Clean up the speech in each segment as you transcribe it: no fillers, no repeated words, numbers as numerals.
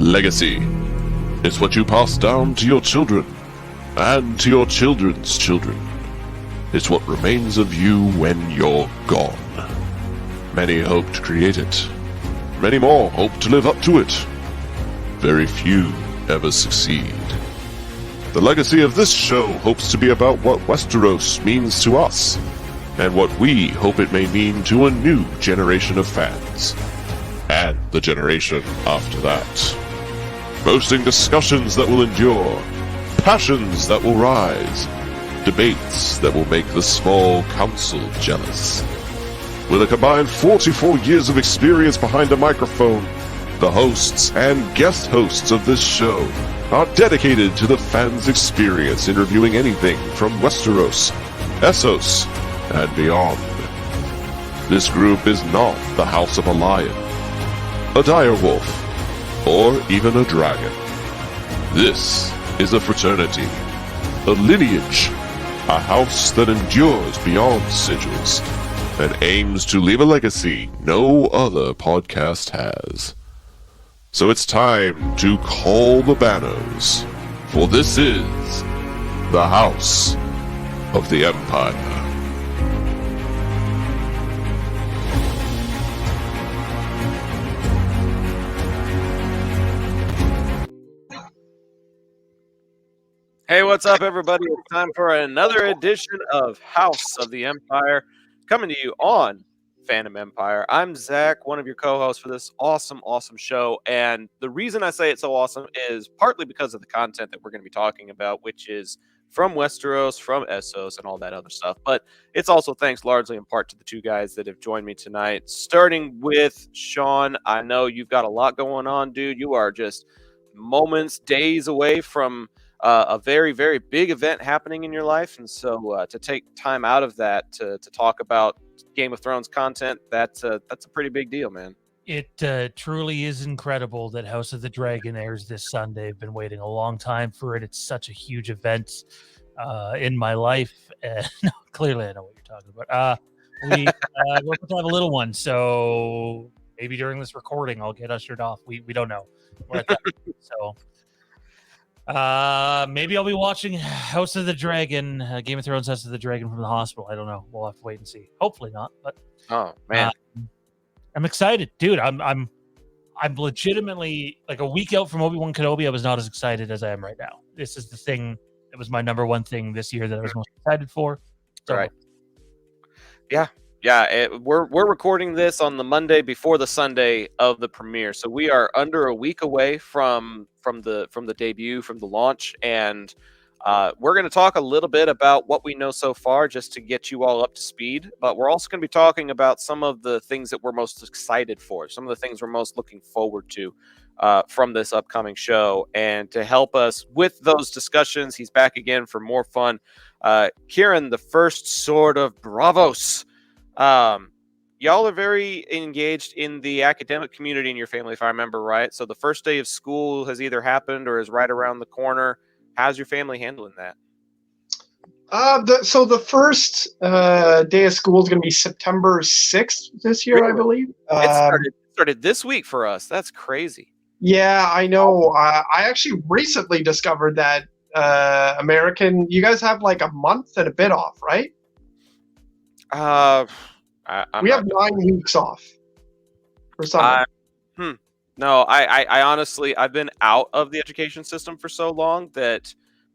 Legacy is what you pass down to your children and to your children's children. It's what remains of you when you're gone. Many hope to create it. Many more hope to live up to it. Very few ever succeed. The legacy of this show hopes to be about what Westeros means to us, and what we hope it may mean to a new generation of fans, and the generation after that. Boasting discussions that will endure, passions that will rise, debates that will make the small council jealous. With a combined 44 years of experience behind a microphone, the hosts and guest hosts of this show are dedicated to the fans' experience in reviewing anything from Westeros, Essos, and beyond. This group is not the House of a Lion, a direwolf, or even a dragon. This is a fraternity, a lineage, a house that endures beyond sigils, and aims to leave a legacy no other podcast has. So it's time to call the Banos, for this is the House of the Empire. Hey, what's up, everybody? It's time for another edition of House of the Empire, coming to you on Phantom Empire. I'm Zach, one of your co-hosts for this awesome show, and the reason I say it's so awesome is partly because of the content that we're going to be talking about, which is from Westeros, from Essos, and all that other stuff, but it's also thanks largely in part to the two guys that have joined me tonight, starting with Sean. I know you've got a lot going on, dude. You are just moments, days away from a very, very big event happening in your life. And so to take time out of that to talk about Game of Thrones content, that's a pretty big deal, man. It truly is incredible that House of the Dragon airs this Sunday. I've been waiting a long time for it. It's such a huge event in my life. No, clearly I know what you're talking about. We're going to have a little one, so maybe during this recording I'll get ushered off. We don't know. We're at that so maybe I'll be watching House of the Dragon, Game of Thrones House of the Dragon from the hospital. I don't know. We'll have to wait and see. Hopefully not, but oh man, I'm excited, dude. I'm legitimately like a week out from Obi-Wan Kenobi. I was not as excited as I am right now. This is the thing that was my number one thing this year that I was most excited for. So, right. Yeah. We're recording this on the Monday before the Sunday of the premiere, so we are under a week away from the debut, from the launch, and we're going to talk a little bit about what we know so far, just to get you all up to speed. But we're also going to be talking about some of the things that we're most excited for, some of the things we're most looking forward to from this upcoming show. And to help us with those discussions, he's back again for more fun. Kieran, the first sword of Bravos. Y'all are very engaged in the academic community in your family, if I remember right. So the first day of school has either happened or is right around the corner. How's your family handling that? So the first day of school is going to be September 6th this year, really? I believe. It started this week for us. That's crazy. Yeah, I know. I actually recently discovered that you guys have like a month and a bit off, right? We have 9 weeks off for summer. No, I honestly, I've been out of the education system for so long that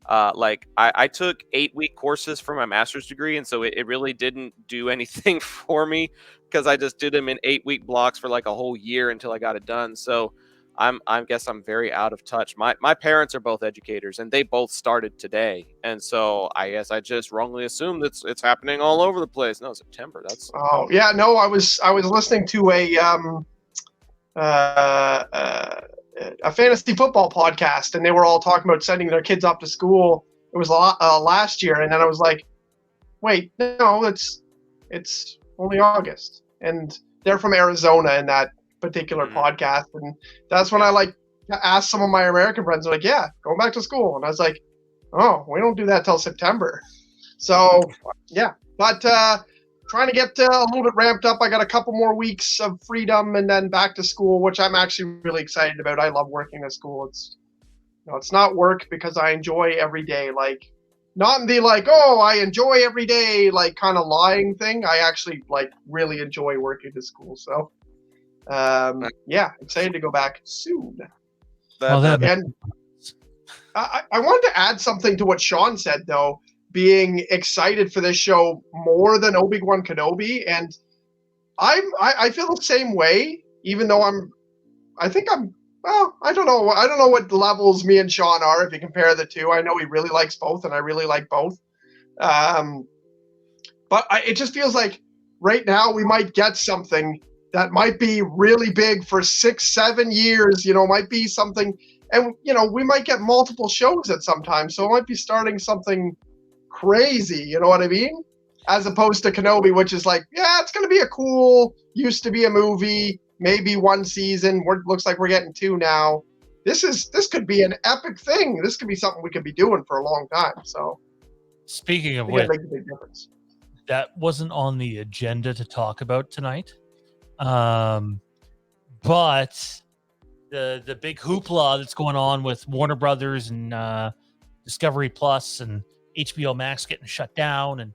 I took 8-week courses for my master's degree, and so it really didn't do anything for me because I just did them in 8-week blocks for like a whole year until I got it done. So I guess I'm very out of touch. My parents are both educators, and they both started today, and so I guess I just wrongly assumed it's happening all over the place. No, September. That's no. I was listening to a fantasy football podcast, and they were all talking about sending their kids off to school. It was last year, and then I was like, wait, no, it's only August, and they're from Arizona in that particular podcast, and that's when I asked some of my American friends, like, yeah, going back to school, and I was like, Oh, we don't do that till September. So, yeah. But trying to get a little bit ramped up. I got a couple more weeks of freedom and then back to school, which I'm actually really excited about. I love working at school. It's not work because I enjoy every day. Like, not in the like, oh, I enjoy every day, like kind of lying thing. I actually like really enjoy working at school. So, yeah, excited to go back soon. Well, that And I wanted to add something to what Sean said, though, being excited for this show more than Obi-Wan Kenobi. And I feel the same way, even though well, I don't know. I don't know what levels me and Sean are if you compare the two. I know he really likes both, and I really like both. But it just feels like right now we might get something that might be really big for 6-7 years. Might be something, and we might get multiple shows at some time. So it might be starting something crazy. You know what I mean? As opposed to Kenobi, which is like, yeah, it's going to be a cool, used to be a movie, maybe one season. Looks like we're getting 2 now. This could be an epic thing. This could be something we could be doing for a long time. So, speaking of I think which, it makes a big difference. that wasn't on the agenda to talk about tonight. But the big hoopla that's going on with Warner Brothers and Discovery Plus and HBO Max getting shut down, and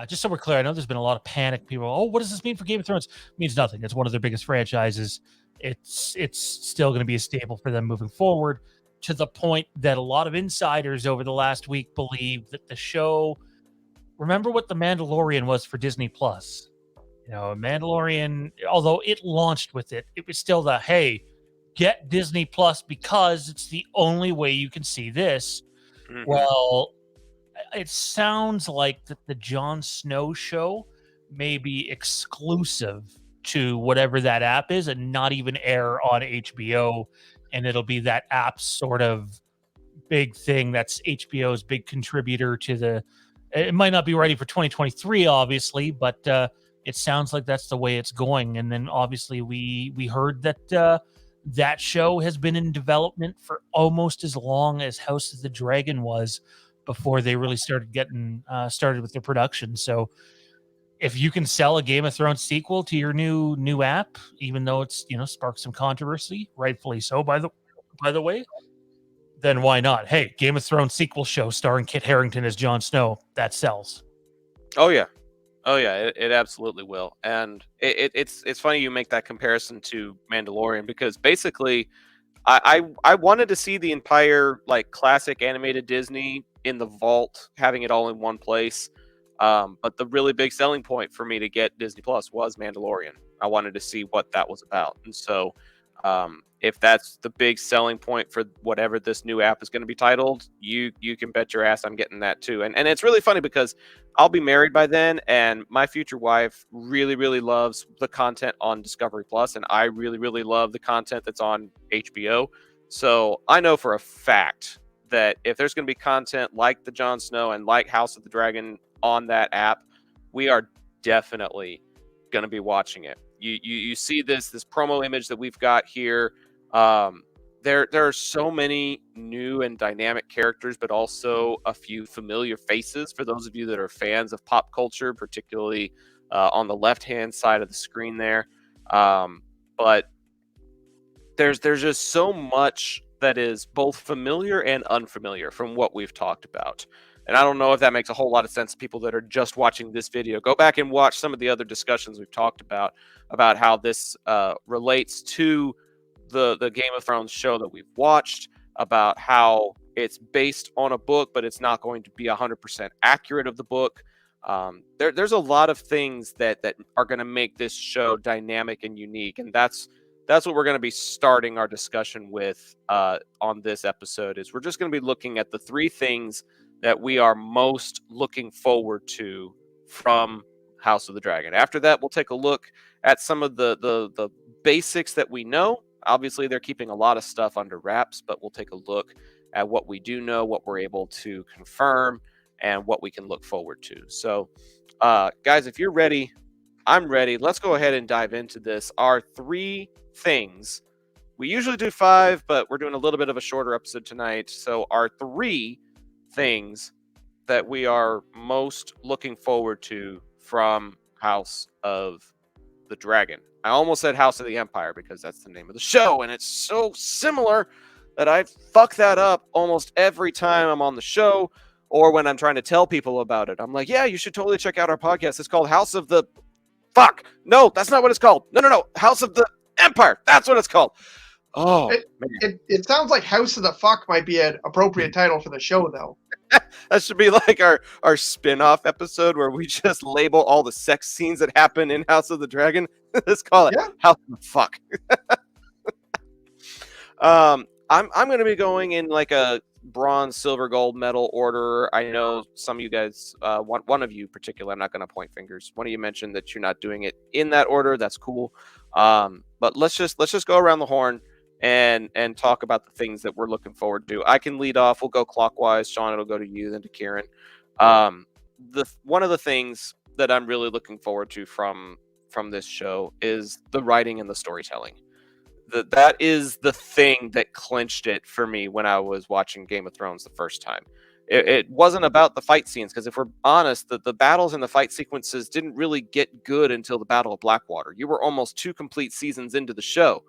just so we're clear, I know there's been a lot of panic. People, oh, what does this mean for Game of Thrones? It means nothing. It's one of their biggest franchises. It's still going to be a staple for them moving forward, to the point that a lot of insiders over the last week believe that the show. Remember what The Mandalorian was for Disney Plus. Mandalorian, although it launched with it, it was still the, hey, get Disney Plus because it's the only way you can see this. Mhm. Well, it sounds like that the Jon Snow show may be exclusive to whatever that app is and not even air on HBO. And it'll be that app's sort of big thing. That's HBO's big contributor to the. It might not be ready for 2023, obviously, but it sounds like that's the way it's going. And then obviously we heard that that show has been in development for almost as long as House of the Dragon was before they really started getting started with their production. So if you can sell a Game of Thrones sequel to your new app, even though it's sparked some controversy, rightfully so, by the way, then why not? Hey, Game of Thrones sequel show starring Kit Harington as Jon Snow, that sells. Oh yeah, it absolutely will. And it's funny you make that comparison to Mandalorian, because basically I wanted to see the entire like classic animated Disney in the vault, having it all in one place. But the really big selling point for me to get Disney Plus was Mandalorian. I wanted to see what that was about, and so if that's the big selling point for whatever this new app is going to be titled, you can bet your ass I'm getting that too. And it's really funny because I'll be married by then, and my future wife really loves the content on Discovery Plus, and I really love the content that's on HBO. So I know for a fact that if there's going to be content like the Jon Snow and like House of the Dragon on that app, we are definitely going to be watching it. You see this promo image that we've got here. There are so many new and dynamic characters, but also a few familiar faces for those of you that are fans of pop culture, particularly on the left-hand side of the screen there. But there's just so much that is both familiar and unfamiliar from what we've talked about. And I don't know if that makes a whole lot of sense to people that are just watching this video. Go back and watch some of the other discussions we've talked about how this relates to the Game of Thrones show that we've watched, about how it's based on a book, but it's not going to be 100% accurate of the book. There's a lot of things that are going to make this show dynamic and unique, and that's what we're going to be starting our discussion with on this episode. Is we're just going to be looking at the 3 things that we are most looking forward to from House of the Dragon. After that, we'll take a look at some of the basics that we know. Obviously, they're keeping a lot of stuff under wraps, but we'll take a look at what we do know, what we're able to confirm, and what we can look forward to. So, guys, if you're ready, I'm ready. Let's go ahead and dive into this. Our 3 things. We usually do 5, but we're doing a little bit of a shorter episode tonight. So our 3 things that we are most looking forward to from House of the Dragon. I almost said House of the Empire because that's the name of the show, and it's so similar that I fuck that up almost every time I'm on the show or when I'm trying to tell people about it. I'm like, yeah, you should totally check out our podcast. It's called House of the... Fuck! No, that's not what it's called. No. House of the Empire. That's what it's called. Oh, man. It sounds like House of the Fuck might be an appropriate title for the show, though. That should be like our spin-off episode where we just label all the sex scenes that happen in House of the Dragon. Let's call it House of the Fuck. I'm going to be going in like a bronze, silver, gold medal order. I know some of you guys, one of you particularly, I'm not going to point fingers. One of you mentioned that you're not doing it in that order. That's cool. But let's just go around the horn and talk about the things that we're looking forward to. I can lead off. We'll go clockwise. Sean, it'll go to you, then to Kieran. One of the things that I'm really looking forward to from this show is the writing and the storytelling. That is the thing that clinched it for me when I was watching Game of Thrones the first time. It wasn't about the fight scenes, because if we're honest, the battles and the fight sequences didn't really get good until the Battle of Blackwater. You were almost 2 complete seasons into the show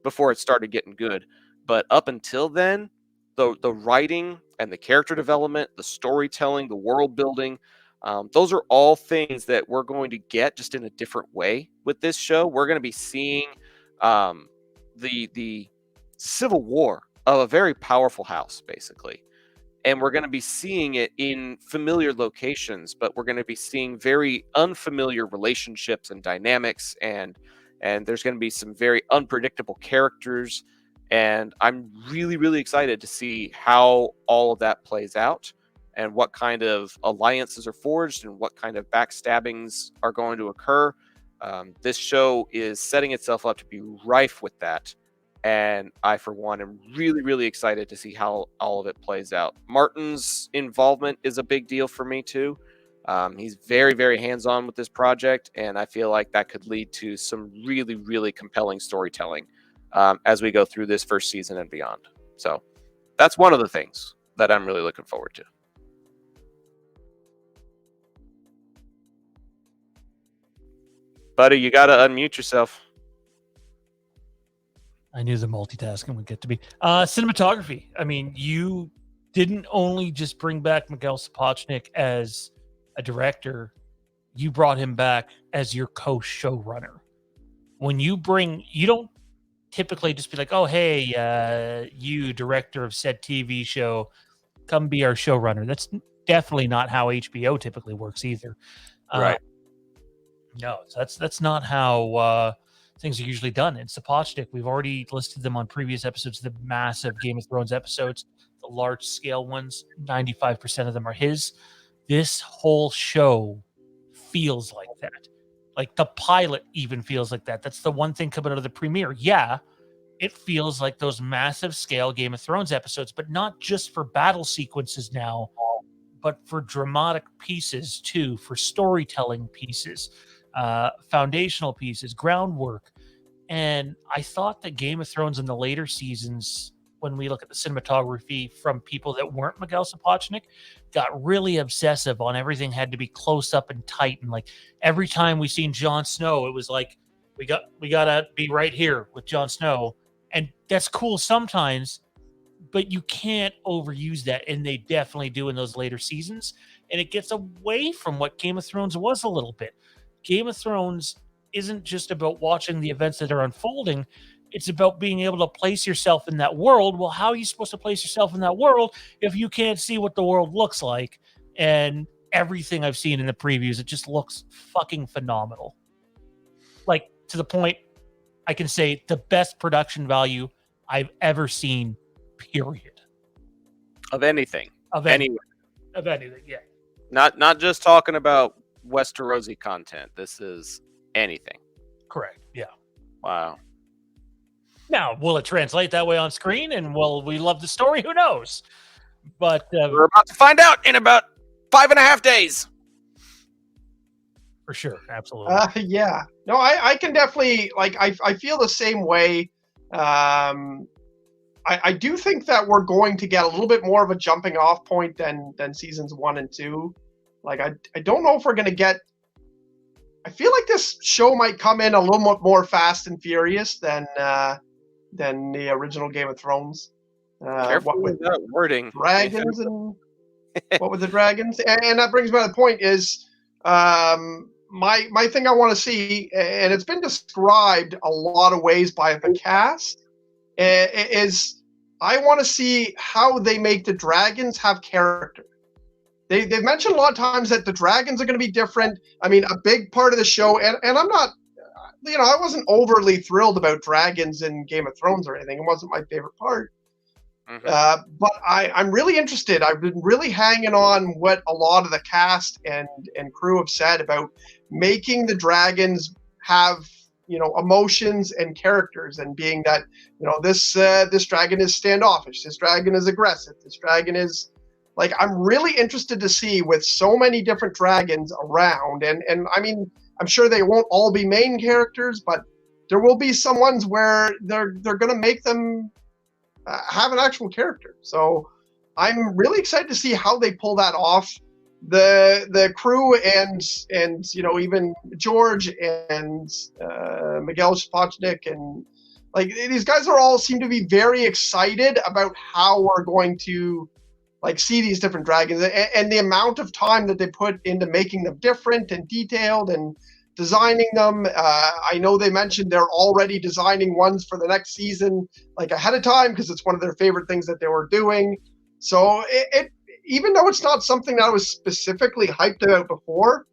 before it started getting good. But up until then, the writing and the character development, the storytelling, the world building, those are all things that we're going to get just in a different way with this show. We're going to be seeing the civil war of a very powerful house, basically. And we're going to be seeing it in familiar locations, but we're going to be seeing very unfamiliar relationships and dynamics, and there's going to be some very unpredictable characters. And I'm really, really excited to see how all of that plays out and what kind of alliances are forged and what kind of backstabbings are going to occur. This show is setting itself up to be rife with that. And I, for one, am really, really excited to see how all of it plays out. Martin's involvement is a big deal for me, too. He's very, very hands-on with this project, and I feel like that could lead to some really, really compelling storytelling as we go through this first season and beyond. So that's one of the things that I'm really looking forward to. Buddy, you got to unmute yourself. I knew the multitasking would get to me. Cinematography. I mean, you didn't only just bring back Miguel Sapochnik as a director, you brought him back as your co-showrunner. When you don't typically just be like, oh, hey, you director of said TV show, come be our showrunner. That's definitely not how HBO typically works either. Right. No, that's not how things are usually done. In Sapochnik, we've already listed them on previous episodes, the massive Game of Thrones episodes, the large scale ones, 95% of them are his. This whole show feels like that. Like the pilot even feels like that. That's the one thing coming out of the premiere. Yeah, it feels like those massive scale Game of Thrones episodes, but not just for battle sequences now, but for dramatic pieces too, for storytelling pieces, foundational pieces, groundwork. And I thought that Game of Thrones in the later seasons, when we look at the cinematography from people that weren't Miguel Sapochnik, got really obsessive on everything had to be close up and tight. And like every time we seen Jon Snow, it was like, we gotta be right here with Jon Snow. And that's cool sometimes, but you can't overuse that. And they definitely do in those later seasons. And it gets away from what Game of Thrones was a little bit. Game of Thrones isn't just about watching the events that are unfolding. It's about being able to place yourself in that world. Well, how are you supposed to place yourself in that world if you can't see what the world looks like? And everything I've seen in the previews, it just looks fucking phenomenal. Like, to the point, I can say the best production value I've ever seen, period. Of anything. Of anything, yeah. Not just talking about Westerosi content. This is anything. Correct, yeah. Wow. Now, will it translate that way on screen? And will we love the story? Who knows? But we're about to find out in about 5.5 days. For sure, absolutely. Yeah. No, I can definitely, like, I feel the same way. I do think that we're going to get a little bit more of a jumping off point than seasons 1 and 2. Like I don't know if we're going to get. I feel like this show might come in a little bit more fast and furious than the original Game of Thrones. Careful with that wording. Dragons and what with the dragons, and that brings me to the point is my thing I want to see, and it's been described a lot of ways by the cast, is I want to see how they make the dragons have character. They've mentioned a lot of times that the dragons are going to be different. I mean, a big part of the show, and I'm not, I wasn't overly thrilled about dragons in Game of Thrones or anything. It wasn't my favorite part. Mm-hmm. But I'm really interested. I've been really hanging on what a lot of the cast and crew have said about making the dragons have, emotions and characters, and being that, this dragon is standoffish, this dragon is aggressive, this dragon is like, I'm really interested to see with so many different dragons around, and I mean, I'm sure they won't all be main characters, but there will be some ones where they're going to make them have an actual character. So I'm really excited to see how they pull that off. The crew and even George and Miguel Sapochnik, and like, these guys are all seem to be very excited about how we're going to like see these different dragons, and the amount of time that they put into making them different and detailed and designing them. I know they mentioned they're already designing ones for the next season, like ahead of time, because it's one of their favorite things that they were doing. So it even though it's not something that I was specifically hyped about before,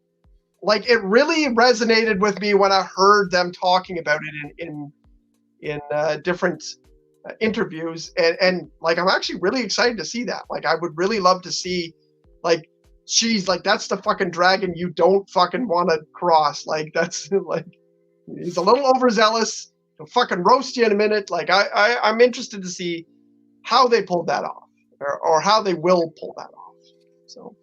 like, it really resonated with me when I heard them talking about it in different interviews, and like, I'm actually really excited to see that. Like, I would really love to see, like, she's like, that's the fucking dragon you don't fucking want to cross. Like, that's like, he's a little overzealous. He'll fucking roast you in a minute. Like, I'm interested to see how they pulled that off, or how they will pull that off. So,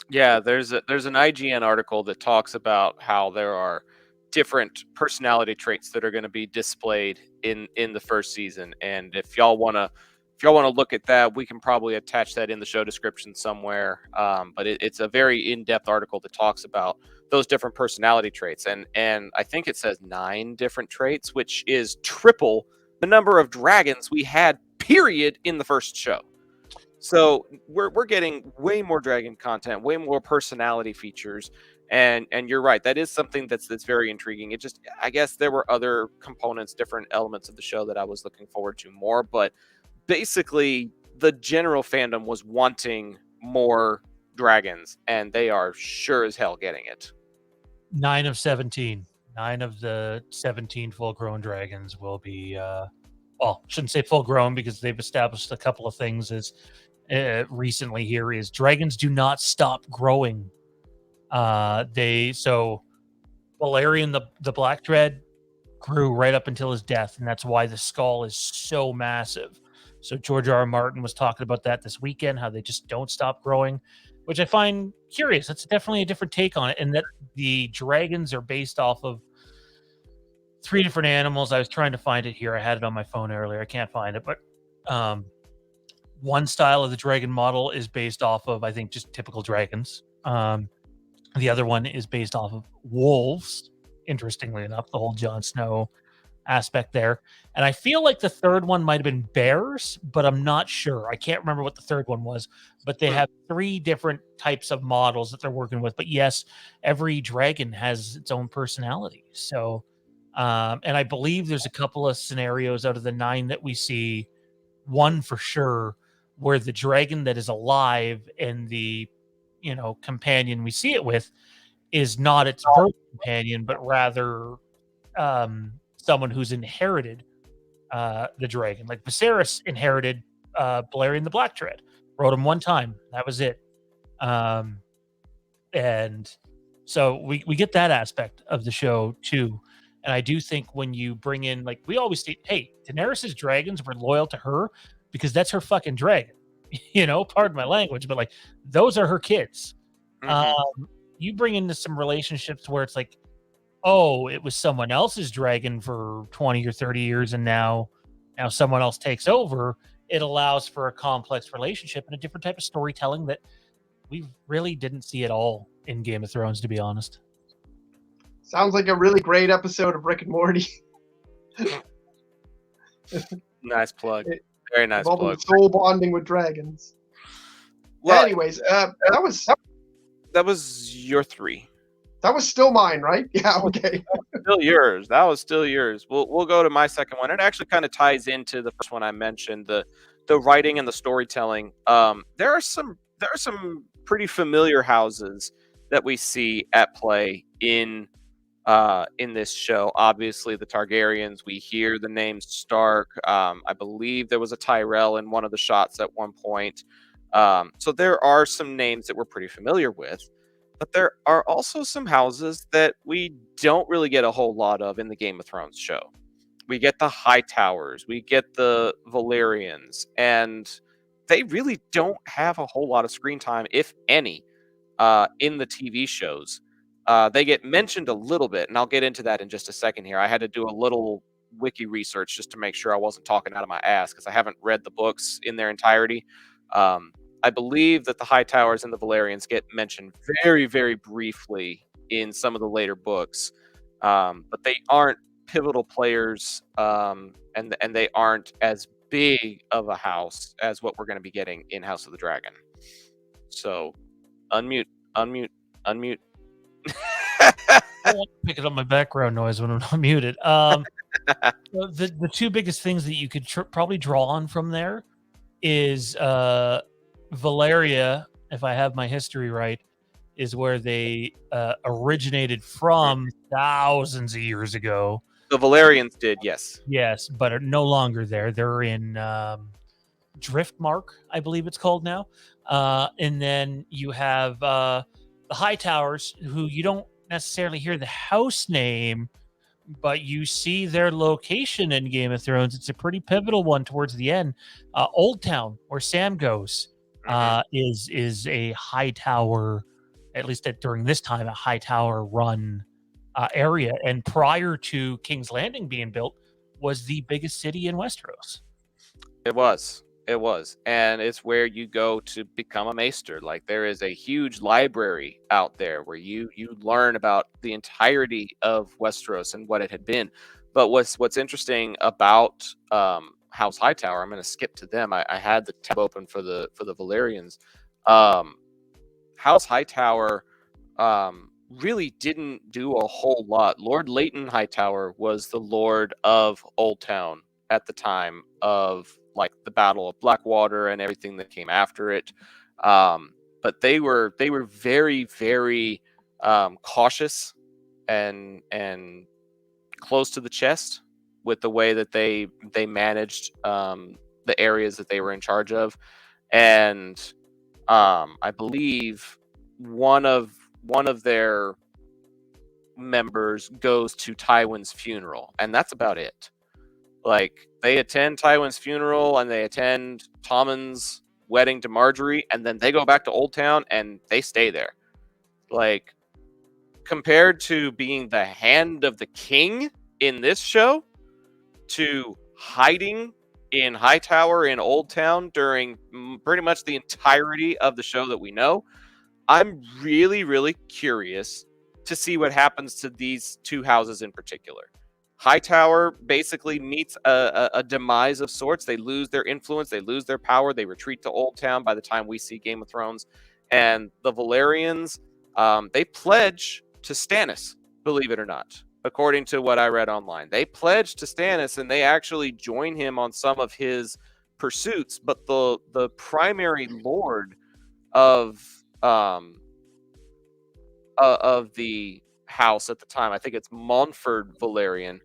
yeah, there's an IGN article that talks about how there are different personality traits that are going to be displayed in the first season, and if y'all want to look at that, we can probably attach that in the show description somewhere. But it's a very in-depth article that talks about those different personality traits, and I think it says 9 different traits, which is triple the number of dragons we had period in the first show. So we're getting way more dragon content, way more personality features, and you're right, that is something that's very intriguing. It just, I guess there were other components, different elements of the show that I was looking forward to more, but basically the general fandom was wanting more dragons, and they are sure as hell getting it. 9 of 17. 9 of the 17 full-grown dragons will be, well, shouldn't say full-grown, because they've established a couple of things as recently here is dragons do not stop growing. So Valerian, the Black Dread, grew right up until his death, and that's why the skull is so massive. So George R. R. Martin was talking about that this weekend, how they just don't stop growing, which I find curious. That's definitely a different take on it, and that the dragons are based off of 3 different animals. I was trying to find it here. I had it on my phone earlier. I can't find it, but one style of the dragon model is based off of, I think, just typical dragons. The other one is based off of wolves, interestingly enough, the whole Jon Snow aspect there. And I feel like the third one might have been bears, but I'm not sure. I can't remember what the third one was, but they have 3 different types of models that they're working with. But yes, every dragon has its own personality. So, and I believe there's a couple of scenarios out of the 9 that we see, one for sure, where the dragon that is alive and the companion we see it with is not its birth companion, but rather someone who's inherited the dragon. Like Viserys inherited Balerion the Black Dread, rode him one time, that was it. And so we get that aspect of the show too. And I do think when you bring in, like, we always say, hey, Daenerys's dragons were loyal to her because that's her fucking dragon. Pardon my language, but like, those are her kids. Mm-hmm. You bring into some relationships where it's like, oh, it was someone else's dragon for 20 or 30 years, and now Now, someone else takes over, it allows for a complex relationship and a different type of storytelling that we really didn't see at all in Game of Thrones, to be honest. Sounds like a really great episode of Rick and Morty. Nice plug. Very nice Involving plug. soul bonding with dragons. Well, Anyways, that was your 3. was still mine, right? Yeah, okay. Still yours. That was still yours. We'll go to my second one. It actually kind of ties into the first one I mentioned, the writing and the storytelling. There are some pretty familiar houses that we see at play in this show. Obviously, the Targaryens. We hear the name Stark. I believe there was a Tyrell in one of the shots at one point. So there are some names that we're pretty familiar with. But there are also some houses that we don't really get a whole lot of in the Game of Thrones show. We get the Hightowers, we get the Valyrians, and they really don't have a whole lot of screen time, if any, in the TV shows. They get mentioned a little bit, and I'll get into that in just a second here. I had to do a little wiki research just to make sure I wasn't talking out of my ass, because I haven't read the books in their entirety. I believe that the Hightowers and the Valyrians get mentioned very, very briefly in some of the later books, but they aren't pivotal players, and they aren't as big of a house as what we're going to be getting in House of the Dragon. So, unmute. I want to pick it up my background noise when I'm muted. The two biggest things that you could probably draw on from there is Valeria, if I have my history right, is where they originated from thousands of years ago. The Valyrians did, yes. Yes, but are no longer there. They're in Driftmark, I believe it's called now. And then you have the Hightowers, who you don't necessarily hear the house name, but you see their location in Game of Thrones. It's a pretty pivotal one towards the end. Old Town, where Sam goes, is a Hightower, at least during this time, a Hightower run area. And prior to King's Landing being built, was the biggest city in Westeros. It was. And it's where you go to become a maester. Like, there is a huge library out there where you learn about the entirety of Westeros and what it had been. But what's interesting about House Hightower, I'm going to skip to them. I had the tab open for the Valyrians. House Hightower really didn't do a whole lot. Lord Leighton Hightower was the Lord of Old Town at the time of, like, the Battle of Blackwater and everything that came after it. But they were very, very cautious and close to the chest with the way that they managed the areas that they were in charge of. And I believe one of their members goes to Tywin's funeral, and that's about it. Like, they attend Tywin's funeral and they attend Tommen's wedding to Marjorie, and then they go back to Old Town and they stay there. Like, compared to being the hand of the king in this show, to hiding in Hightower in Old Town during pretty much the entirety of the show that we know, I'm really, really curious to see what happens to these two houses in particular. Hightower basically meets a demise of sorts. They lose their influence, they lose their power, they retreat to Old Town by the time we see Game of Thrones. And the Valyrians, they pledge to Stannis, believe it or not, according to what I read online. They pledge to Stannis, and they actually join him on some of his pursuits. But the primary lord of the house at the time, I think it's Montford Valerian,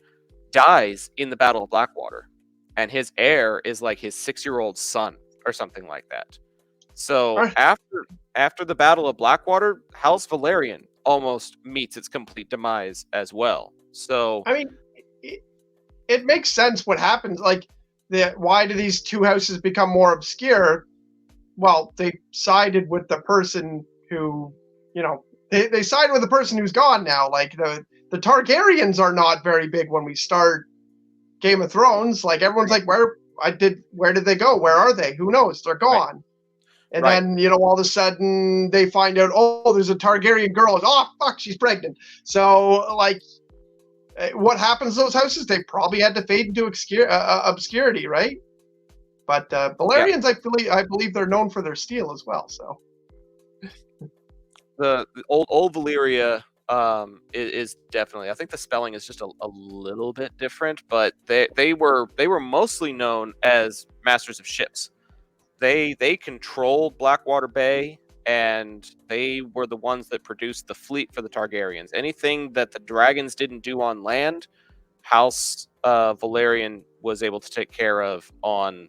dies in the Battle of Blackwater, and his heir is like his 6-year-old son or something like that. So after the Battle of Blackwater, House Valerian almost meets its complete demise as well. So I mean, it makes sense what happens. Like, why do these two houses become more obscure? Well, they sided with the person who, they sided with the person who's gone now. Like, the Targaryens are not very big when we start Game of Thrones, like everyone's like, where did they go? Where are they? Who knows? They're gone. And Right. then, all of a sudden they find out, oh, there's a Targaryen girl. Oh, fuck, she's pregnant. So, like, what happens to those houses? They probably had to fade into obscurity, right? But Valerians, I believe they're known for their steel as well. So the old Valyria is definitely. I think the spelling is just a little bit different, but they were mostly known as masters of ships. They controlled Blackwater Bay, and they were the ones that produced the fleet for the Targaryens. Anything that the dragons didn't do on land, House Valerian was able to take care of on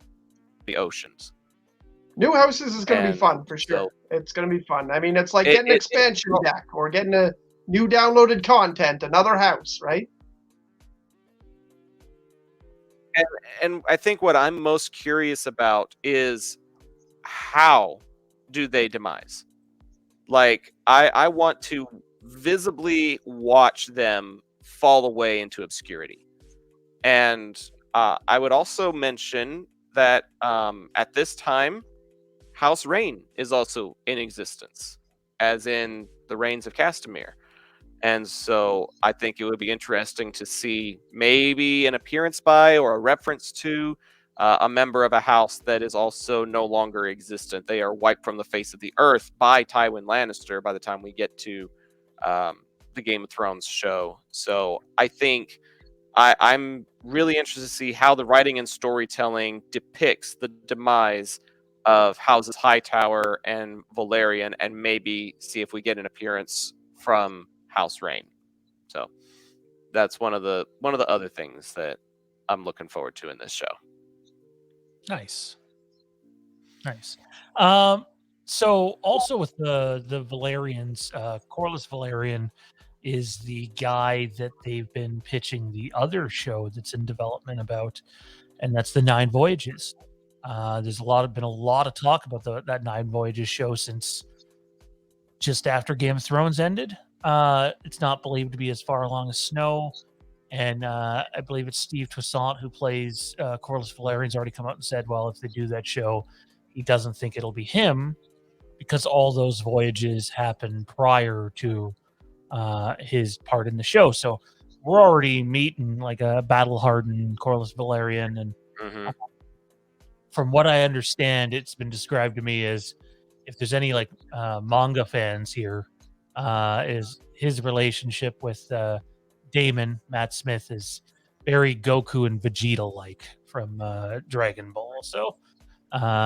the oceans. new houses is going to be And fun for sure. so It's going to be fun. I mean, it's like It- getting an it- expansion deck or getting a new downloaded content, another house, right? and I think what I'm most curious about is how do they demise? Like, I want to visibly watch them fall away into obscurity. And I would also mention that at this time, House Rain is also in existence, as in the Reigns of Castamere. And so I think it would be interesting to see maybe an appearance by or a reference to a member of a house that is also no longer existent. They are wiped from the face of the earth by Tywin Lannister by the time we get to the Game of Thrones show. So I think I'm really interested to see how the writing and storytelling depicts the demise of Houses Hightower and Valerian, and maybe see if we get an appearance from House Rain. So that's one of the other things that I'm looking forward to in this show. Nice. So also with the Valerians, Corlys Valerian is the guy that they've been pitching the other show that's in development about, and that's the Nine Voyages. There's been a lot of talk about that Nine Voyages show since just after Game of Thrones ended. It's not believed to be as far along as Snow, and I believe it's Steve Toussaint who plays Corlys Valerian's already come out and said, well, if they do that show, he doesn't think it'll be him because all those voyages happened prior to his part in the show. So we're already meeting like a battle-hardened Corlys Valerian, and Mm-hmm. from what I understand, it's been described to me as, if there's any like manga fans here, is his relationship with Damon Matt Smith is very Goku and Vegeta like from Dragon Ball. So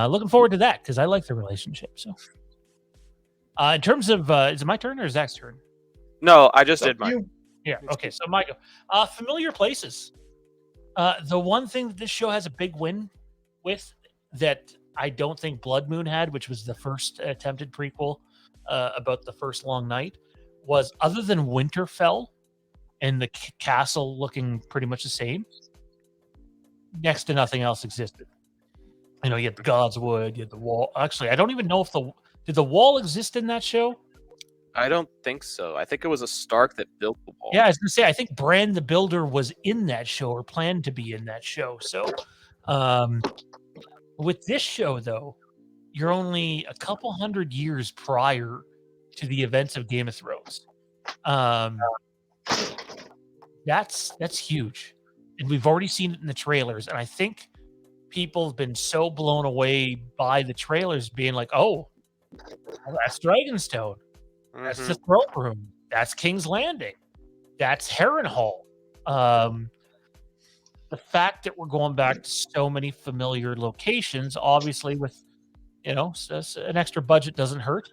looking forward to that because I like the relationship. So in terms of, is it my turn or Zach's turn? No, I just So did mine. Yeah. Okay. So my go. Familiar places. The one thing that this show has a big win with that I don't think Blood Moon had, which was the first attempted prequel about the first long night, was other than Winterfell and the castle looking pretty much the same, next to nothing else existed. You had the Godswood, you had the wall. Actually, I don't even know if did the wall exist in that show? I don't think so. I think it was a Stark that built the wall. Yeah, I was gonna say I think Bran the Builder was in that show or planned to be in that show. So with this show though, you're only a couple hundred years prior to the events of Game of Thrones. That's huge. And we've already seen it in the trailers. And I think people have been so blown away by the trailers being like, oh, that's Dragonstone. That's the throne room. That's King's Landing. That's Harrenhal. The fact that we're going back to so many familiar locations, obviously with, an extra budget doesn't hurt.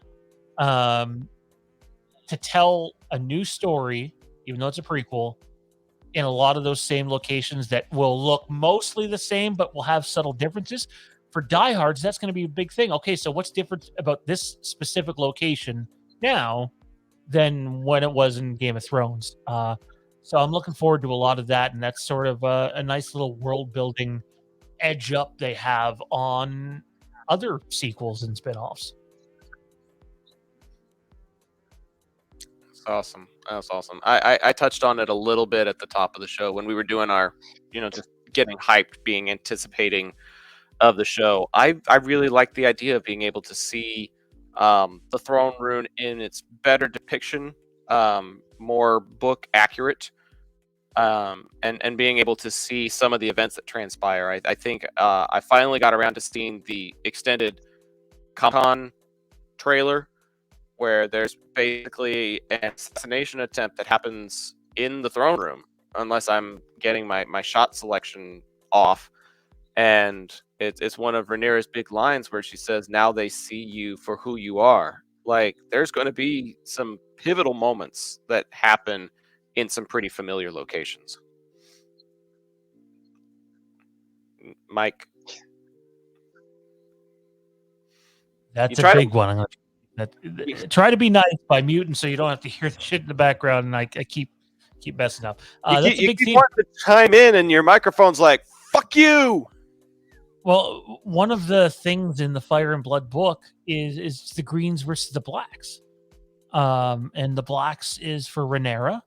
To tell a new story, even though it's a prequel, in a lot of those same locations that will look mostly the same, but will have subtle differences. For diehards, that's going to be a big thing. Okay, so what's different about this specific location now than when it was in Game of Thrones? So I'm looking forward to a lot of that, and that's sort of a nice little world-building edge up they have on other sequels and spinoffs. Awesome. That was awesome. I touched on it a little bit at the top of the show when we were doing our, just getting hyped, being anticipating of the show. I really like the idea of being able to see the throne room in its better depiction, more book accurate, and being able to see some of the events that transpire. I think I finally got around to seeing the extended Con trailer, where there's basically an assassination attempt that happens in the throne room, unless I'm getting my shot selection off. And it's one of Rhaenyra's big lines where she says, "Now they see you for who you are." Like, there's going to be some pivotal moments that happen in some pretty familiar locations. Mike, That's you a try to big one. Try to be nice by muting so you don't have to hear the shit in the background, and I keep messing up. That's a big theme. wanting to chime in, and your microphone's like, "Fuck you." Well, one of the things in the Fire and Blood book is the Greens versus the Blacks. And the Blacks is for Rhaenyra,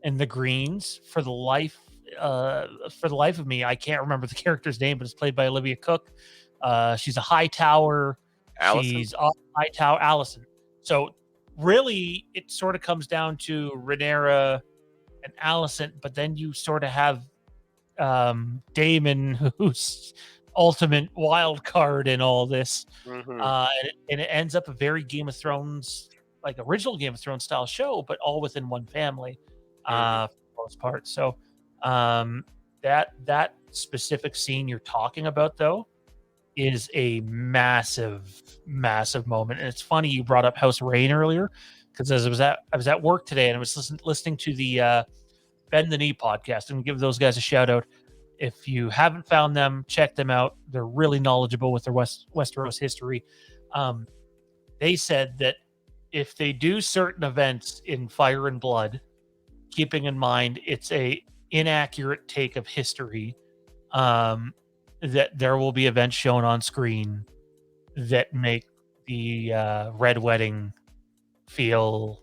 and the Greens for the life of me, I can't remember the character's name, but it's played by Olivia Cook. She's a high tower. Allison? She's a high tower, Allison. So really, it sort of comes down to Rhaenyra and Allison, but then you sort of have Damon, who's ultimate wild card in all this. Mhm. And it ends up a very Game of Thrones, like original Game of Thrones style show, but all within one family, for the most part. So that specific scene you're talking about, though, is a massive moment. And it's funny you brought up House of Rain earlier, because as I was at work today and I was listening to the Bend the Knee podcast, and give those guys a shout out. If you haven't found them, check them out. They're really knowledgeable with their Westeros history. They said that if they do certain events in Fire and Blood, keeping in mind it's a inaccurate take of history, that there will be events shown on screen that make the Red Wedding feel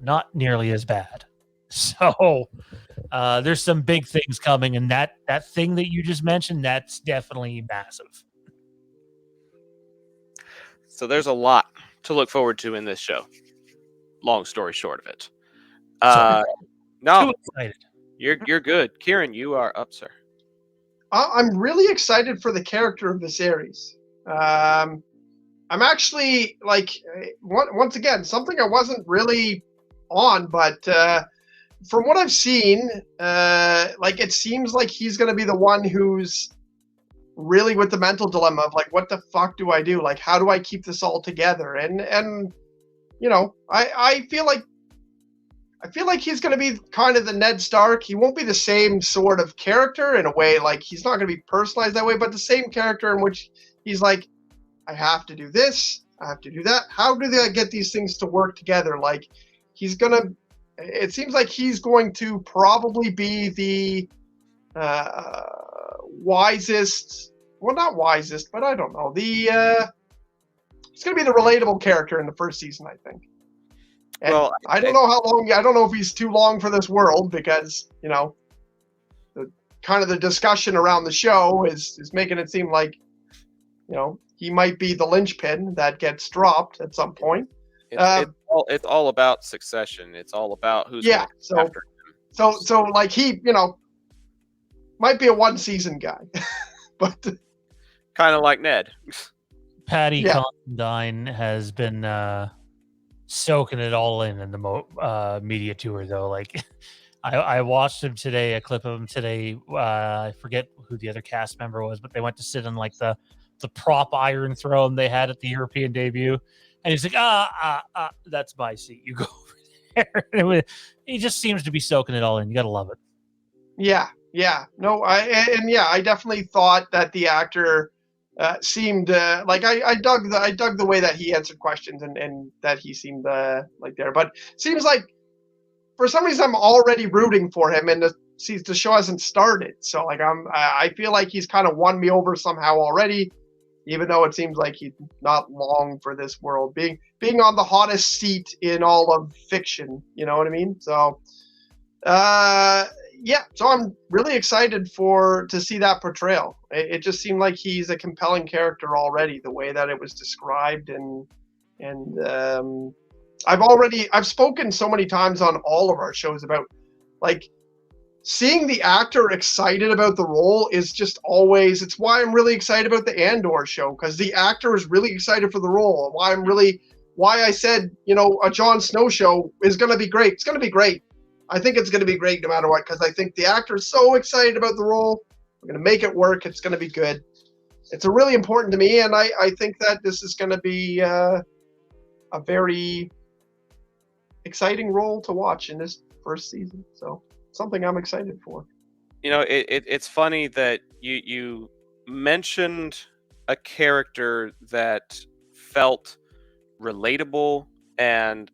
not nearly as bad. So there's some big things coming, and that thing that you just mentioned, that's definitely massive. So there's a lot to look forward to in this show. Long story short of it. No, Too excited. you're good. Kieran, you are up, sir. I'm really excited for the character of Viserys. I'm actually like, once again, something I wasn't really on, but from what I've seen, like, it seems like he's going to be the one who's really with the mental dilemma of like, what the fuck do I do? Like, how do I keep this all together? And you know, I feel like he's going to be kind of the Ned Stark. He won't be the same sort of character in a way, like he's not going to be personalized that way, but the same character in which he's like, I have to do this, I have to do that. How do they get these things to work together? Like, it seems like he's going to probably be the wisest, well, not wisest, but I don't know. He's going to be the relatable character in the first season, I think. And Well, I don't know how long. I don't know if he's too long for this world, because, you know, the kind of the discussion around the show is making it seem like, you know, he might be the linchpin that gets dropped at some point. It's all about succession. It's all about who's Yeah, going after him. So like, he, you know, might be a one season guy, but Kind of like Ned. Patty Yeah. Considine has been soaking it all in the media tour, though. Like, I watched him today, a clip of him today. I forget who the other cast member was, but they went to sit on like the prop Iron Throne they had at the European debut, and he's like, that's my seat. You go over there. He just seems to be soaking it all in. You gotta love it. yeah. No, I definitely thought that the actor seemed like I dug the way that he answered questions, and that he seemed like there. But seems like for some reason I'm already rooting for him, and the show hasn't started. So like I feel like he's kind of won me over somehow already, even though it seems like he's not long for this world, being on the hottest seat in all of fiction. You know what I mean? So yeah, so I'm really excited to see that portrayal. It just seemed like he's a compelling character already, the way that it was described, and I've spoken so many times on all of our shows about, like, seeing the actor excited about the role is just always, it's why I'm really excited about the Andor show, because the actor is really excited for the role. Why I said, a Jon Snow show is going to be great. It's going to be great. I think it's going to be great no matter what, because I think the actor is so excited about the role. We're going to make it work. It's going to be good. It's a really important to me, and I think that this is going to be a very exciting role to watch in this first season. So something I'm excited for. It's funny that you mentioned a character that felt relatable and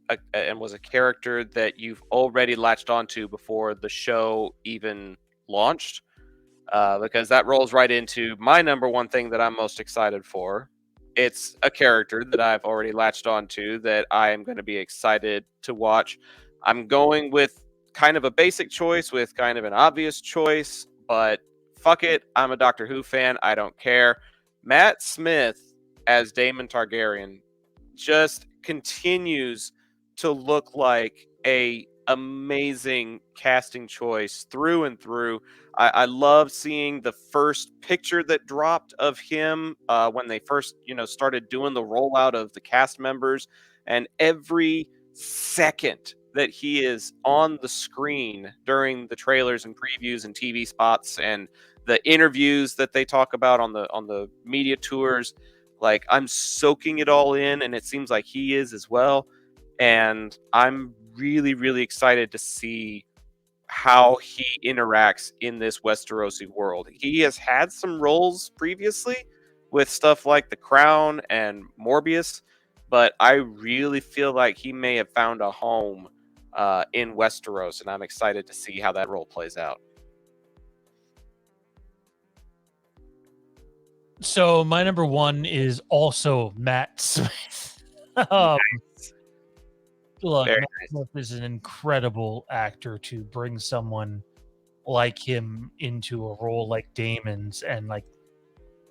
was a character that you've already latched onto before the show even launched, because that rolls right into my number one thing that I'm most excited for. It's a character that I've already latched onto that I am going to be excited to watch. I'm going with kind of a basic choice with kind of an obvious choice, but fuck it, I'm a Doctor Who fan. I don't care. Matt Smith as Daemon Targaryen just continues to look like a amazing casting choice through and through. I love seeing the first picture that dropped of him when they first, started doing the rollout of the cast members, and every second that he is on the screen during the trailers and previews and TV spots and the interviews that they talk about on the media tours. Like, I'm soaking it all in, and it seems like he is as well. And I'm really, really excited to see how he interacts in this Westerosi world. He has had some roles previously with stuff like The Crown and Morbius, but I really feel like he may have found a home in Westeros, and I'm excited to see how that role plays out. So my number one is also Matt Smith. Look, Very Matt Smith is an incredible actor to bring someone like him into a role like Daemon's, and like,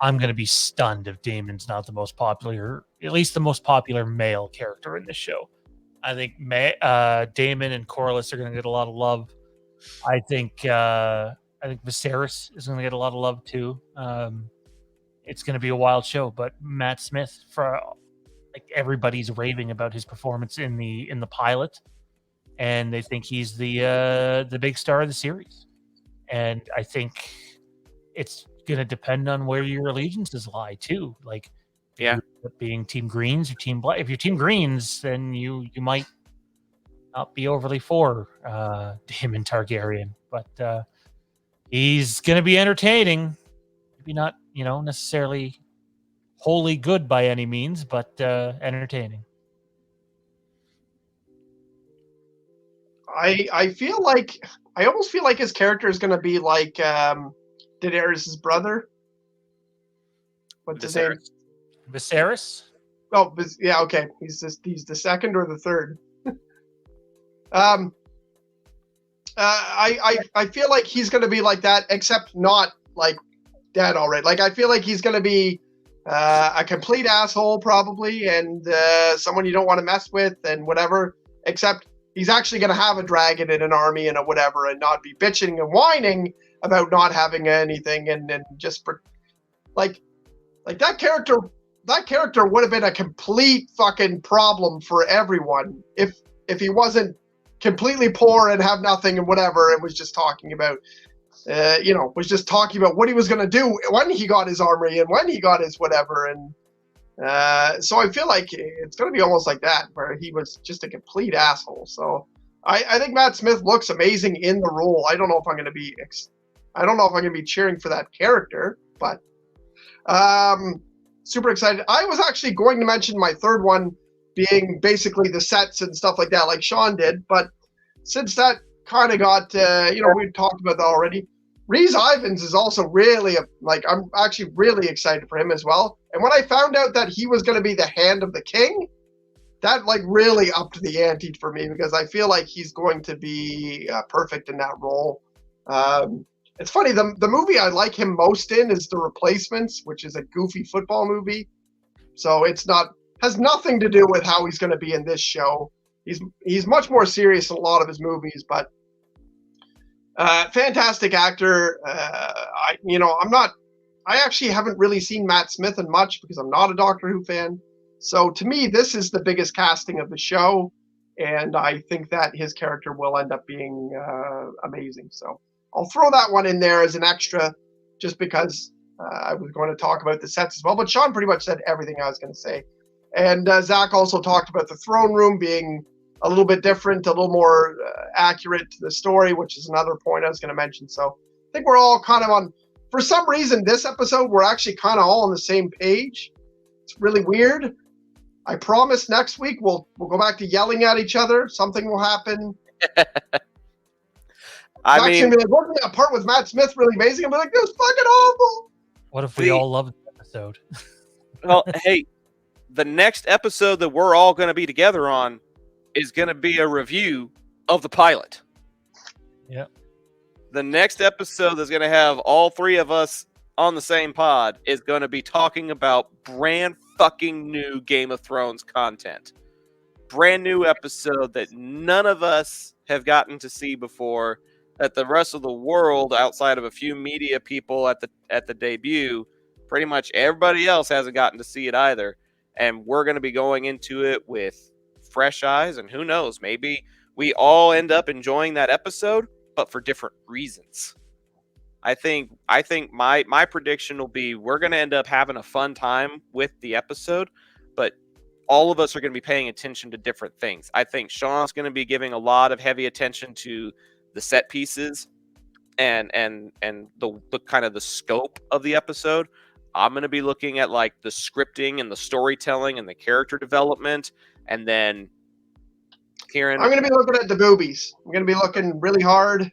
I'm going to be stunned if Daemon's not the most popular, at least the most popular male character in this show. I think Daemon and Corlys are going to get a lot of love. I think Viserys is going to get a lot of love too. It's going to be a wild show, but Matt Smith, for like, everybody's raving about his performance in the pilot, and they think he's the big star of the series. And I think it's going to depend on where your allegiances lie too. Like, Yeah, being Team Greens or Team Black. If you're Team Greens, then you might not be overly for Daemon Targaryen, but he's going to be entertaining. Maybe not, necessarily wholly good by any means, but entertaining. I almost feel like his character is going to be like Daenerys' brother. What's his name? Viserys? Oh, yeah, okay. He's the second or the third. I feel like he's going to be like that, except not like dead already. Like, I feel like he's going to be a complete asshole probably, and someone you don't want to mess with and whatever, except he's actually going to have a dragon and an army and a whatever, and not be bitching and whining about not having anything, and just like that character would have been a complete fucking problem for everyone if he wasn't completely poor and have nothing and whatever, and was just talking about what he was going to do when he got his armory and when he got his whatever. And so I feel like it's going to be almost like that, where he was just a complete asshole. So I think Matt Smith looks amazing in the role. I don't know if I'm going to be cheering for that character, but super excited. I was actually going to mention my third one being basically the sets and stuff like that, like Sean did, but since that kind of got, we talked about that already. Rhys Ifans is also really, I'm actually really excited for him as well. And when I found out that he was going to be the Hand of the King, that really upped the ante for me, because I feel like he's going to be perfect in that role. It's funny. The movie I like him most in is The Replacements, which is a goofy football movie. So it's not has nothing to do with how he's going to be in this show. He's much more serious in a lot of his movies, but fantastic actor. I actually haven't really seen Matt Smith in much because I'm not a Doctor Who fan. So to me, this is the biggest casting of the show, and I think that his character will end up being amazing. So I'll throw that one in there as an extra, just because I was going to talk about the sets as well. But Sean pretty much said everything I was going to say. And Zach also talked about the throne room being a little bit different, a little more accurate to the story, which is another point I was going to mention. So I think we're all kind of on, for some reason, this episode, we're actually kind of all on the same page. It's really weird. I promise next week we'll go back to yelling at each other. Something will happen. I mean, be like, wasn't that part with Matt Smith really amazing? I'm like, this was fucking awful. What if we all loved the episode? well, hey, the next episode that we're all going to be together on is going to be a review of the pilot. Yep. The next episode that's going to have all three of us on the same pod is going to be talking about brand fucking new Game of Thrones content. Brand new episode that none of us have gotten to see before, that the rest of the world, outside of a few media people at the debut, pretty much everybody else hasn't gotten to see it either. And we're going to be going into it with fresh eyes, and who knows, maybe we all end up enjoying that episode, but for different reasons. I think my prediction will be we're going to end up having a fun time with the episode, but all of us are going to be paying attention to different things. I think Sean's going to be giving a lot of heavy attention to the set pieces and the kind of the scope of the episode. I'm going to be looking at like the scripting and the storytelling and the character development. And then Kieran, I'm going to be looking at the boobies. I'm going to be looking really hard.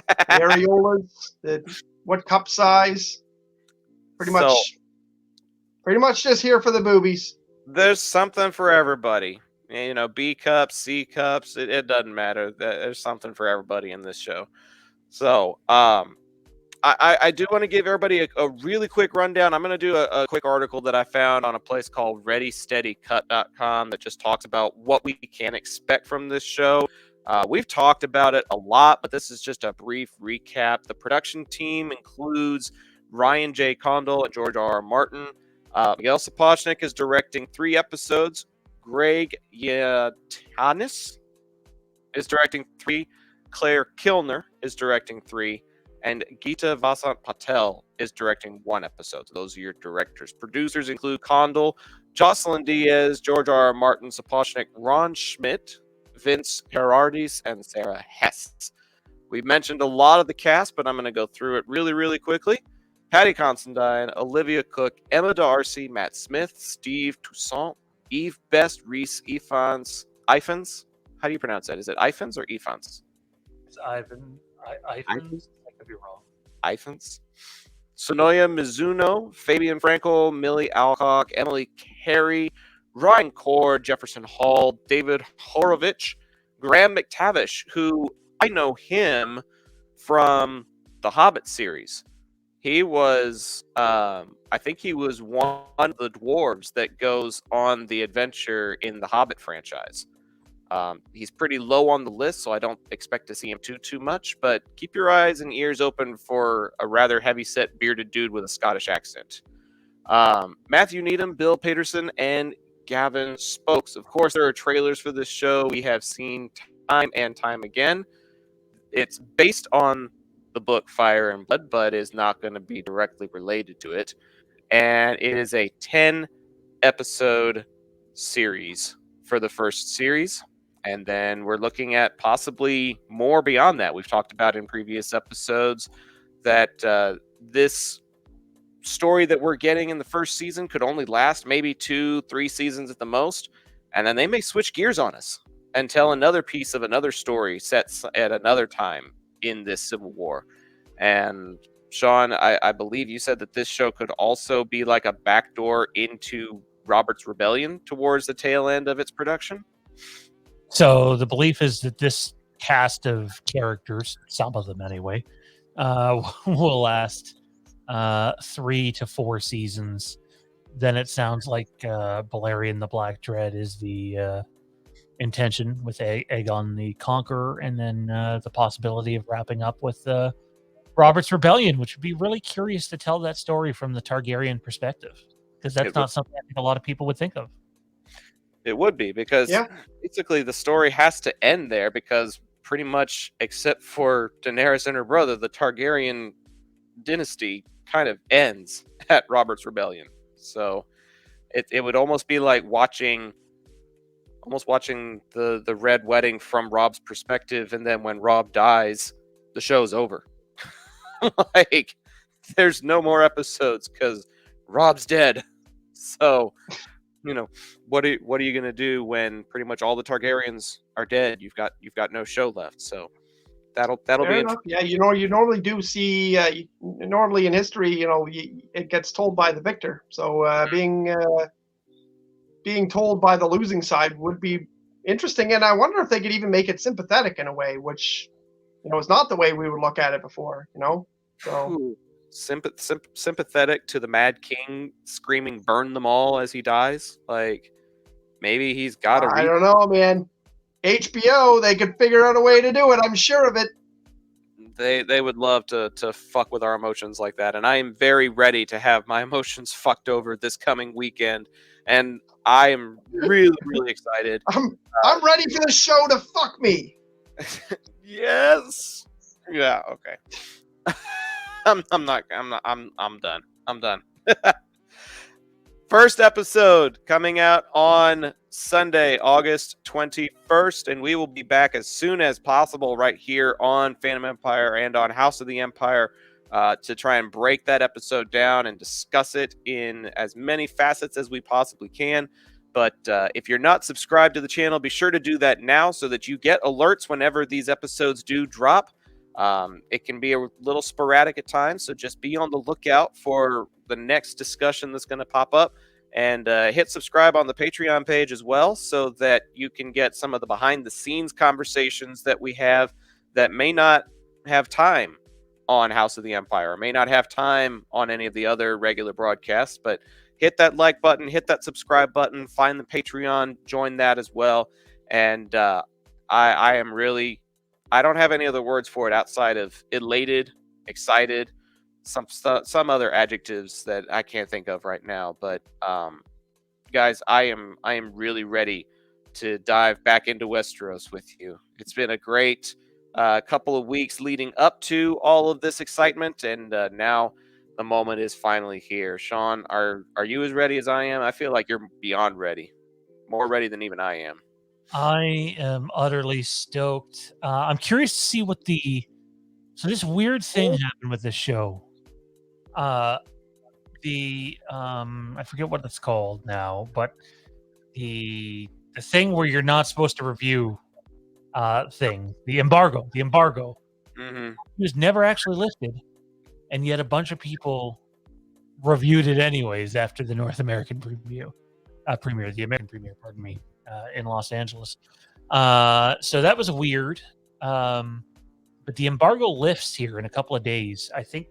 The areolas, what cup size. Pretty much just here for the boobies. There's something for everybody. You know, B cups, C cups, it doesn't matter. There's something for everybody in this show. So, I do want to give everybody a really quick rundown. I'm going to do a quick article that I found on a place called ReadySteadyCut.com that just talks about what we can expect from this show. We've talked about it a lot, but this is just a brief recap. The production team includes Ryan J. Condal and George R. R. Martin. Miguel Sapochnik is directing 3 episodes. Greg Yaitanis is directing 3. Claire Kilner is directing 3. And Geeta Vasant Patel is directing 1 episode. So those are your directors. Producers include Condal, Jocelyn Diaz, George R. R. Martin, Sapochnik, Ron Schmidt, Vince Gerardis, and Sarah Hess. We've mentioned a lot of the cast, but I'm going to go through it really, really quickly. Patty Considine, Olivia Cook, Emma D'Arcy, Matt Smith, Steve Toussaint, Eve Best, Reese Ifans. How do you pronounce that? Is it Ifans or Ifans? It's Ivan. Ivans? I could be wrong. Ifans. Sonoya Mizuno, Fabian Frankel, Millie Alcock, Emily Carey, Ryan Cord, Jefferson Hall, David Horovich, Graham McTavish, who I know him from the Hobbit series. He was, I think he was one of the dwarves that goes on the adventure in the Hobbit franchise. He's pretty low on the list, so I don't expect to see him too much, but keep your eyes and ears open for a rather heavy-set bearded dude with a Scottish accent. Matthew Needham, Bill Peterson, and Gavin Spokes. Of course, there are trailers for this show we have seen time and time again. It's based on the book Fire and Blood, but is not going to be directly related to it. And it is a 10-episode series for the first series. And then we're looking at possibly more beyond that. We've talked about in previous episodes that this story that we're getting in the first season could only last maybe 2-3 seasons at the most. And then they may switch gears on us and tell another piece of another story set at another time in this Civil War. And Sean, I believe you said that this show could also be like a backdoor into Robert's Rebellion towards the tail end of its production. So the belief is that this cast of characters, some of them anyway, will last 3 to 4 seasons. Then it sounds like Balerion the Black Dread is the intention with Aegon the Conqueror, and then the possibility of wrapping up with Robert's Rebellion, which would be really curious to tell that story from the Targaryen perspective, because that's not something I think a lot of people would think of. It would be, because basically the story has to end there, because pretty much, except for Daenerys and her brother, the Targaryen dynasty kind of ends at Robert's Rebellion. So it would almost be like watching the Red Wedding from Rob's perspective, and then when Rob dies, the show's over. Like, there's no more episodes because Rob's dead. So, what are you gonna do when pretty much all the Targaryens are dead? You've got no show left. So that'll be enough. Yeah, you normally do see normally in history, it gets told by the victor. So being told by the losing side would be interesting, and I wonder if they could even make it sympathetic in a way, which is not the way we would look at it before. So sympathetic to the Mad King screaming "burn them all" as he dies. Like, maybe he's got a I don't know, man. HBO, they could figure out a way to do it. I'm sure of it. They would love to fuck with our emotions like that, and I am very ready to have my emotions fucked over this coming weekend, and I am really, really excited. I'm ready for the show to fuck me. Yes. Yeah. Okay. I'm done. I'm done. First episode coming out on Sunday, August 21st, and we will be back as soon as possible right here on Phantom Empire and on House of the Empire to try and break that episode down and discuss it in as many facets as we possibly can. But if you're not subscribed to the channel, be sure to do that now so that you get alerts whenever these episodes do drop. It can be a little sporadic at times, so just be on the lookout for the next discussion that's going to pop up, and hit subscribe on the Patreon page as well, so that you can get some of the behind the scenes conversations that we have that may not have time on House of the Empire, or may not have time on any of the other regular broadcasts. But hit that like button, hit that subscribe button, find the Patreon, join that as well. And I am really, I don't have any other words for it outside of elated, excited, some other adjectives that I can't think of right now. But guys, I am really ready to dive back into Westeros with you. It's been a great couple of weeks leading up to all of this excitement, and now the moment is finally here. Sean, are you as ready as I am? I feel like you're beyond ready, more ready than even I am. I am utterly stoked. I'm curious to see what so this weird thing happened with this show. I forget what it's called now, but the thing where you're not supposed to review thing, the embargo Mm-hmm. was never actually lifted, and yet a bunch of people reviewed it anyways after the North American premiere, the American premiere, pardon me, in Los Angeles. So that was weird. But the embargo lifts here in a couple of days, I think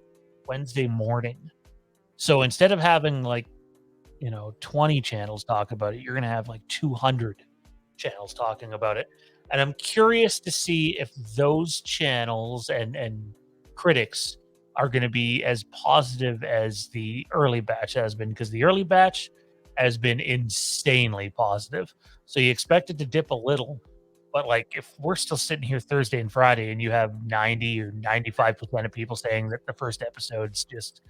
Wednesday morning. So instead of having 20 channels talk about it, you're going to have 200 channels talking about it. And I'm curious to see if those channels and critics are going to be as positive as the early batch has been, because the early batch has been insanely positive. So you expect it to dip a little, but if we're still sitting here Thursday and Friday and you have 90 or 95% of people saying that the first episode's just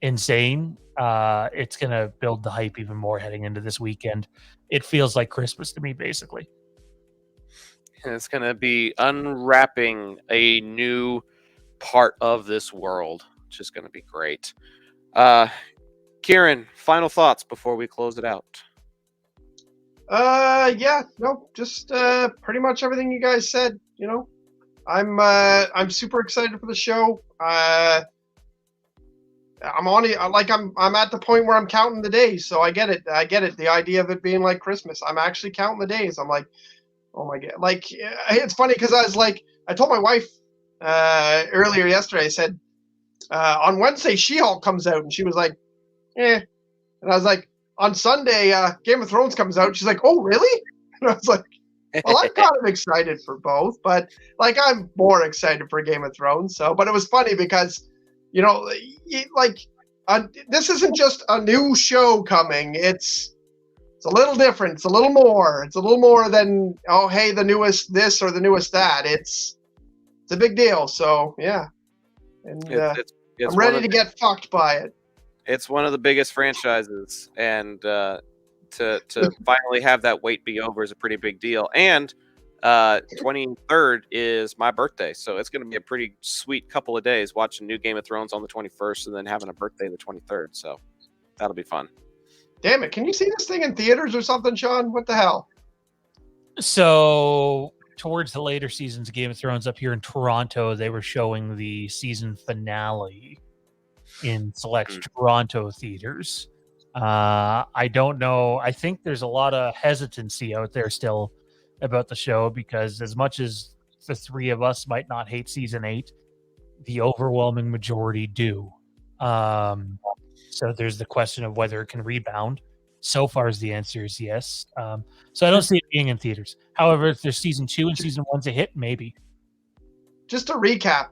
insane, it's going to build the hype even more heading into this weekend. It feels like Christmas to me, basically. And it's going to be unwrapping a new part of this world, which is going to be great. Kieran, final thoughts before we close it out. Just pretty much everything you guys said. I'm super excited for the show. I'm on it. I'm at the point where I'm counting the days, so I get it. The idea of it being like Christmas. I'm actually counting the days. I'm like, oh my god. It's funny because I told my wife earlier yesterday. I said, on Wednesday, She-Hulk comes out. And she was like, eh. And I was like, on Sunday, Game of Thrones comes out. She's like, oh, really? And I was like, well, I'm kind of excited for both. But, like, I'm more excited for Game of Thrones. So, but it was funny because, this isn't just a new show coming. It's a little different. It's a little more. It's a little more than, oh, hey, the newest this or the newest that. It's a big deal. So, yeah. And it's I'm ready to get fucked by it. It's one of the biggest franchises, and to finally have that wait be over is a pretty big deal. And 23rd is my birthday, so it's going to be a pretty sweet couple of days watching new Game of Thrones on the 21st and then having a birthday the 23rd. So that'll be fun. Damn it. Can you see this thing in theaters or something, Sean? What the hell? So towards the later seasons of Game of Thrones up here in Toronto, they were showing the season finale in select Toronto theaters. I don't know. I think there's a lot of hesitancy out there still about the show because as much as the three of us might not hate season 8, the overwhelming majority do. So there's the question of whether it can rebound. So far as the answer is yes. So I don't see it being in theaters. However, if there's season 2 and season 1's a hit, maybe. Just to recap,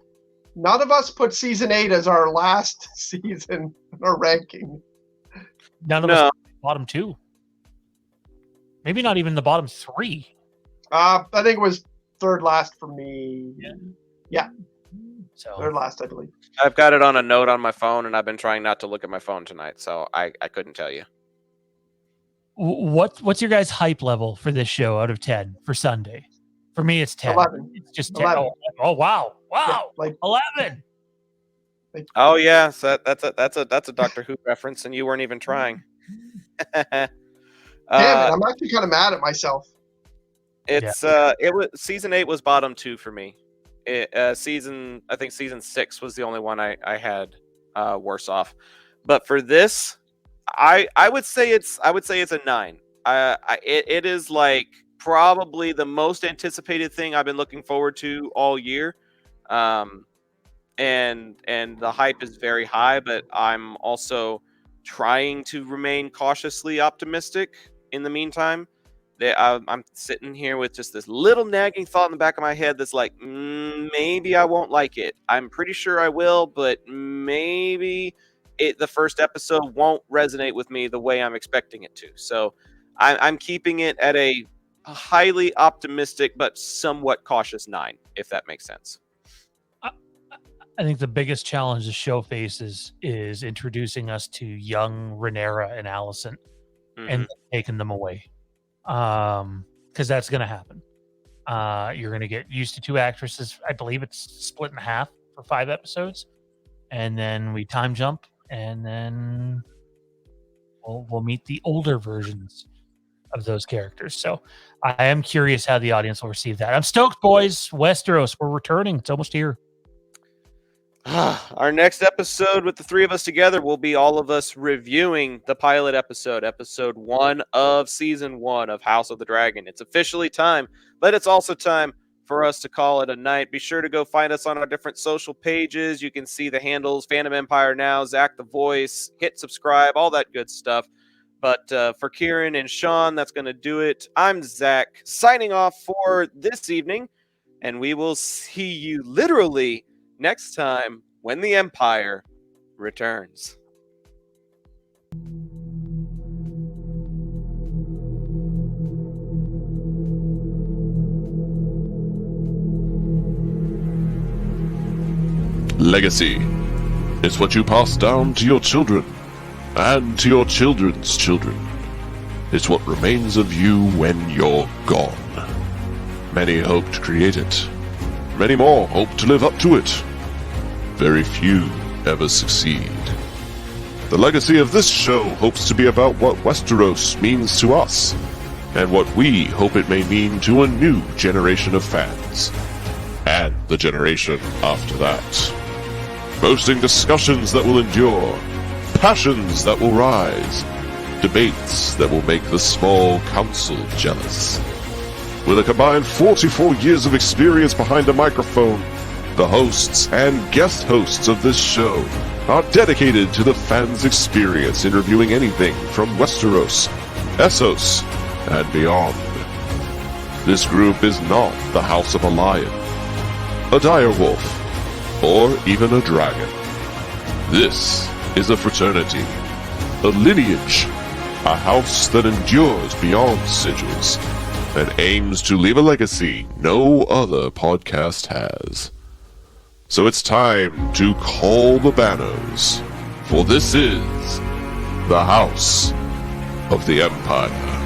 none of us put season 8 as our last season in our ranking. None of us bottom 2. Maybe not even the bottom 3. I think it was third last for me. Yeah. So third last, I believe. I've got it on a note on my phone, and I've been trying not to look at my phone tonight, so I couldn't tell you. What's your guys' hype level for this show out of 10 for Sunday? For me, it's 10. 11. It's just 10. 11. Oh wow. Yeah, like 11. Oh yeah, so that's a Doctor Who reference, and you weren't even trying. Damn it, I'm actually kind of mad at myself. It was season 8 was bottom 2 for me. I think season 6 was the only one I had worse off. But for this, I would say it's a 9. It is like probably the most anticipated thing I've been looking forward to all year. And the hype is very high, but I'm also trying to remain cautiously optimistic in the meantime. I'm sitting here with just this little nagging thought in the back of my head that's like, maybe I won't like it. I'm pretty sure I will, but maybe the first episode won't resonate with me the way I'm expecting it to. So I'm keeping it at a highly optimistic but somewhat cautious 9, if that makes sense. I think the biggest challenge the show faces is introducing us to young Rhaenyra and Alicent and taking them away. Because that's going to happen. You're going to get used to 2 actresses. I believe it's split in half for 5 episodes. And then we time jump, and then we'll meet the older versions of those characters. So I am curious how the audience will receive that. I'm stoked, boys. Westeros, we're returning. It's almost here. Our next episode with the 3 of us together will be all of us reviewing the pilot episode 1 of season 1 of House of the Dragon. It's officially time, but it's also time for us to call it a night. Be sure to go find us on our different social pages. You can see the handles, Phantom Empire Now, Zach the Voice, hit subscribe, all that good stuff. But for Kieran and Sean, that's going to do it. I'm Zach, signing off for this evening, and we will see you literally next time when the Empire returns. Legacy is what you pass down to your children and to your children's children. It's what remains of you when you're gone. Many hope to create it. Many more hope to live up to it. Very few ever succeed. The legacy of this show hopes to be about what Westeros means to us, and what we hope it may mean to a new generation of fans, and the generation after that. Boasting discussions that will endure, passions that will rise, debates that will make the small council jealous. With a combined 44 years of experience behind a microphone, The hosts and guest hosts of this show are dedicated to the fans' experience interviewing anything from Westeros, Essos, and beyond. This group is not the House of a Lion, a direwolf, or even a dragon. This is a fraternity, a lineage, a house that endures beyond sigils and aims to leave a legacy no other podcast has. So it's time to call the banners, for this is the House of the Empire.